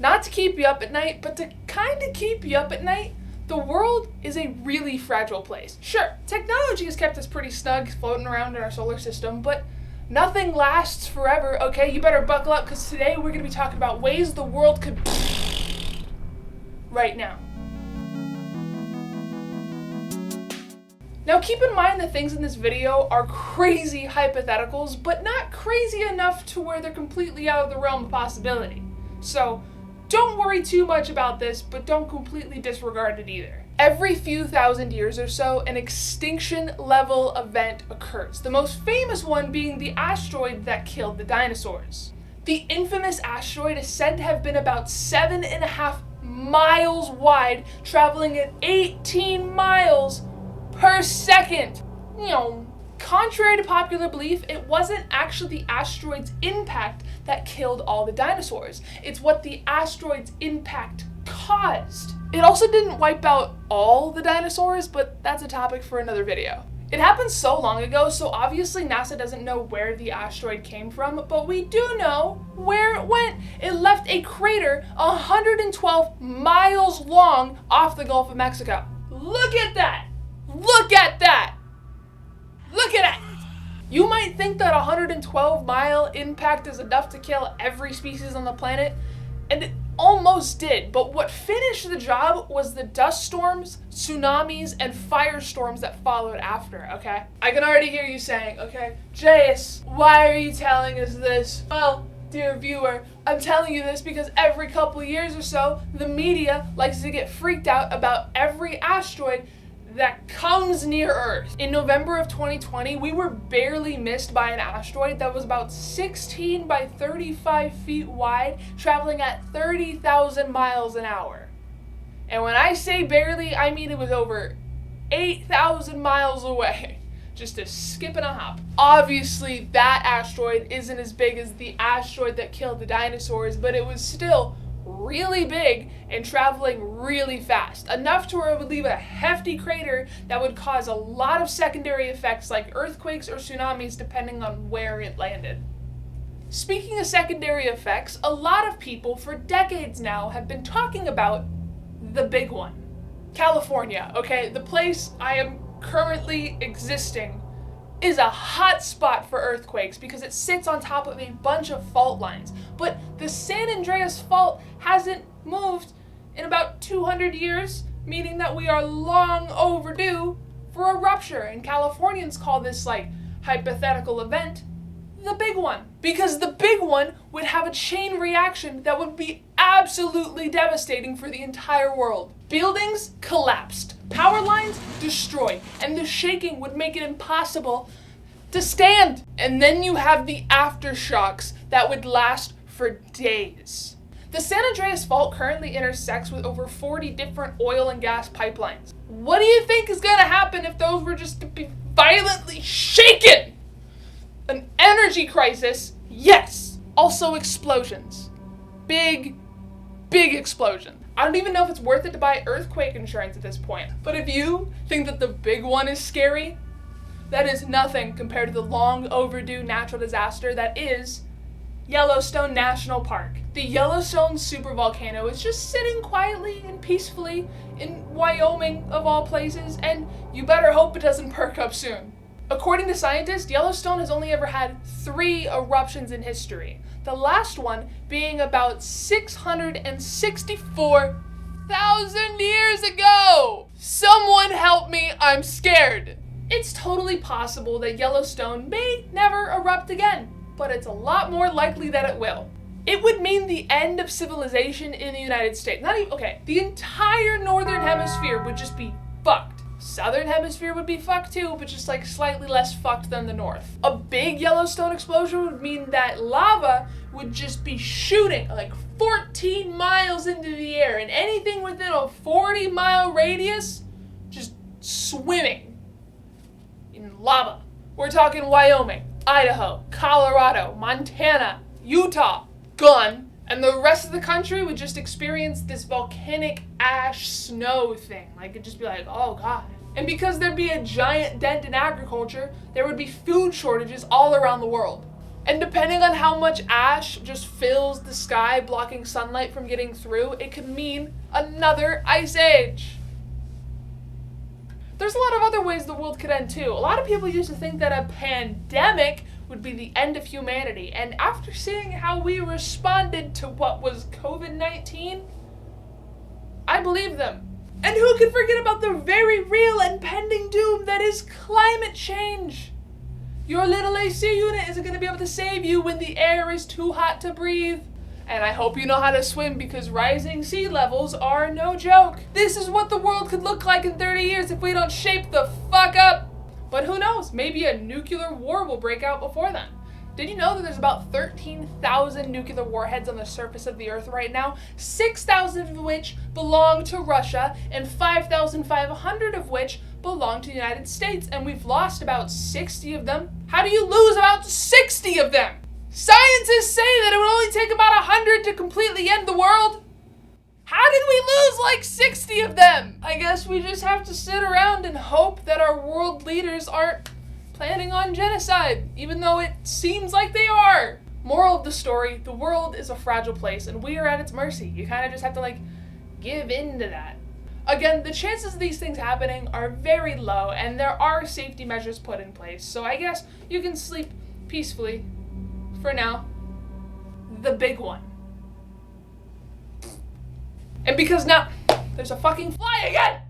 Not to keep you up at night, but to kind of keep you up at night. The world is a really fragile place. Sure, technology has kept us pretty snug floating around in our solar system, but nothing lasts forever, okay? You better buckle up, because today we're going to be talking about ways the world could right now. Now keep in mind that things in this video are crazy hypotheticals, but not crazy enough to where they're completely out of the realm of possibility. So don't worry too much about this, but don't completely disregard it either. Every few thousand years or so, an extinction level event occurs. The most famous one being the asteroid that killed the dinosaurs. The infamous asteroid is said to have been about 7.5 miles wide, traveling at 18 miles per second. Contrary to popular belief, it wasn't actually the asteroid's impact that killed all the dinosaurs. It's what the asteroid's impact caused. It also didn't wipe out all the dinosaurs, but that's a topic for another video. It happened so long ago, so obviously NASA doesn't know where the asteroid came from, but we do know where it went. It left a crater 112 miles long off the Gulf of Mexico. Look at that! Look at that! Look at it! You might think that 112-mile impact is enough to kill every species on the planet, and it almost did, but what finished the job was the dust storms, tsunamis, and firestorms that followed after, okay? I can already hear you saying, okay, Jayus, why are you telling us this? Well, dear viewer, I'm telling you this because every couple years or so, the media likes to get freaked out about every asteroid that comes near Earth. In November of 2020, we were barely missed by an asteroid that was about 16 by 35 feet wide, traveling at 30,000 miles an hour. And when I say barely, I mean it was over 8,000 miles away. Just a skip and a hop. Obviously, that asteroid isn't as big as the asteroid that killed the dinosaurs, but it was still really big and traveling really fast, enough to where it would leave a hefty crater that would cause a lot of secondary effects like earthquakes or tsunamis depending on where it landed. Speaking of secondary effects, a lot of people for decades now have been talking about the big one. California, okay, the place I am currently existing is a hot spot for earthquakes because it sits on top of a bunch of fault lines. But the San Andreas fault hasn't moved in about 200 years, meaning that we are long overdue for a rupture. And Californians call this hypothetical event the big one. Because the big one would have a chain reaction that would be absolutely devastating for the entire world. Buildings collapsed, power lines destroyed, and the shaking would make it impossible to stand. And then you have the aftershocks that would last for days. The San Andreas fault currently intersects with over 40 different oil and gas pipelines. What do you think is going to happen if those were just to be violently shaken? An energy crisis? Yes. Also explosions. Big explosion. I don't even know if it's worth it to buy earthquake insurance at this point. But if you think that the big one is scary, that is nothing compared to the long overdue natural disaster that is Yellowstone National Park. The Yellowstone supervolcano is just sitting quietly and peacefully in Wyoming of all places, and you better hope it doesn't perk up soon. According to scientists, Yellowstone has only ever had 3 eruptions in history. The last one being about 664,000 years ago. Someone help me, I'm scared. It's totally possible that Yellowstone may never erupt again, but it's a lot more likely that it will. It would mean the end of civilization in the United States. The entire northern hemisphere would just be fucked. Southern hemisphere would be fucked too, but just slightly less fucked than the north. A big Yellowstone explosion would mean that lava would just be shooting 14 miles into the air, and anything within a 40-mile radius just swimming in lava. We're talking Wyoming, Idaho, Colorado, Montana, Utah, gone, and the rest of the country would just experience this volcanic ash snow thing. It'd just be oh God. And because there'd be a giant dent in agriculture, there would be food shortages all around the world. And depending on how much ash just fills the sky, blocking sunlight from getting through, it could mean another ice age. There's a lot of other ways the world could end too. A lot of people used to think that a pandemic would be the end of humanity. And after seeing how we responded to what was COVID-19, I believe them. And who could forget about the very real and pending doom that is climate change? Your little AC unit isn't going to be able to save you when the air is too hot to breathe. And I hope you know how to swim, because rising sea levels are no joke. This is what the world could look like in 30 years if we don't shape the fuck up. But who knows, maybe a nuclear war will break out before then. Did you know that there's about 13,000 nuclear warheads on the surface of the Earth right now, 6,000 of which belong to Russia, and 5,500 of which belong to the United States, and we've lost about 60 of them? How do you lose about 60 of them? Scientists say that it would only take about 100 to completely end the world. How did we lose like 60 of them? I guess we just have to sit around and hope that our world leaders aren't planning on genocide, even though it seems like they are. Moral of the story, the world is a fragile place and we are at its mercy. You kind of just have to give in to that. Again, the chances of these things happening are very low and there are safety measures put in place. So I guess you can sleep peacefully for now. The big one. And because now there's a fucking fly again!